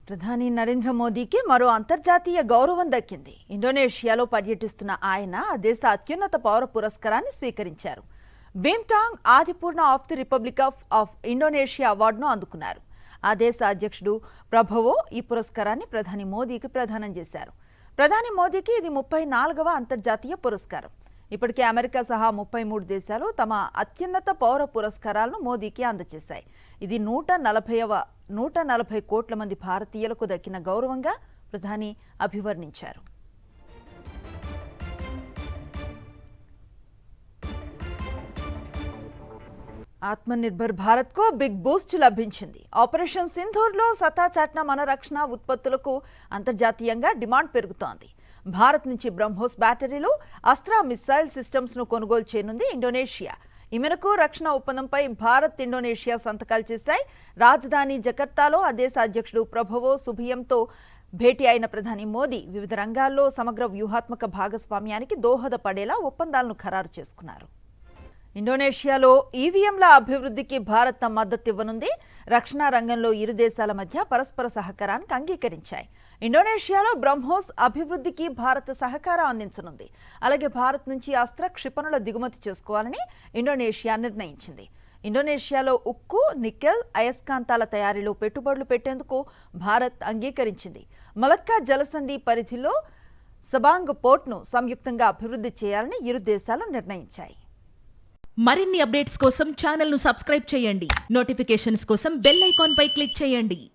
ప్రధాని నరేంద్ర మోదీకి మరో అంతర్జాతీయ గౌరవం దక్కింది. ఇండోనేషియాలో పర్యటిస్తున్న ఆయన ఆ దేశ అత్యున్నత పౌర పురస్కారాన్ని స్వీకరించారు. Bintang Adipurna of the republic of Indonesia అవార్డును అందుకున్నారు. ఆ దేశ అధ్యక్షుడు ప్రభోవో ఈ పురస్కారాన్ని ప్రధాని మోదీకి ప్రదానం చేశారు. ప్రధాని మోదీకి ఇది 34వ అంతర్జాతీయ పురస్కారం. ఇప్పటికే అమెరికా సహా 33 దేశాలు తమ అత్యున్నత పౌర పురస్కారాలను మోదీకి అందజేశాయి. ఇది 140 కోట్ల మంది భారతీయులకు దక్కిన గౌరవంగా ప్రధాని అభివర్ణించారు. ఆత్మనిర్భర్ భారత్ కు బిగ్ బూస్ట్ లభించింది. ఆపరేషన్ సింధూర్లో సత్తా చాటిన మన రక్షణ ఉత్పత్తులకు అంతర్జాతీయంగా డిమాండ్ పెరుగుతోంది. భారత్ నుంచి బ్రహ్మోస్ బ్యాటరీలు, అస్త్రా మిసైల్ సిస్టమ్స్ ను కొనుగోలు చేయనుంది ఇండోనేషియా. ఈ మేరకు రక్షణ ఒప్పందంపై భారత్, ఇండోనేషియా సంతకాలు చేశాయి. రాజధాని జకర్తాలో ఆ దేశ అధ్యక్షుడు ప్రభోవో సుబియాంతో భేటీ అయిన ప్రధాని మోదీ వివిధ రంగాల్లో సమగ్ర వ్యూహాత్మక భాగస్వామ్యానికి దోహదపడేలా ఒప్పందాలను ఖరారు చేసుకున్నారు. ఇండోనేషియాలో ఈవీఎంల అభివృద్ధికి భారత్ మద్దతు ఇవ్వనుంది. రక్షణ రంగంలో ఇరు దేశాల మధ్య పరస్పర సహకారానికి అంగీకరించాయి. ఇండోనేషియాలో బ్రహ్మోస్ అభివృద్ధికి భారత్ సహకారం అందించనుంది. అలాగే భారత్ నుంచి అస్త్ర క్షిపణుల దిగుమతి చేసుకోవాలని ఇండోనేషియా నిర్ణయించింది. ఇండోనేషియాలో ఉక్కు, నికెల్, అయస్కాంతాల తయారీలో పెట్టుబడులు పెట్టేందుకు భారత్ అంగీకరించింది. మలక్కా జలసంధి పరిధిలో సబాంగ్ పోర్ట్ను సంయుక్తంగా అభివృద్ధి చేయాలని ఇరు దేశాలు నిర్ణయించాయి. మరిన్ని అప్డేట్స్ కోసం ఛానల్ను సబ్స్క్రైబ్ చేయండి. నోటిఫికేషన్స్ కోసం బెల్ ఐకాన్ పై క్లిక్ చేయండి.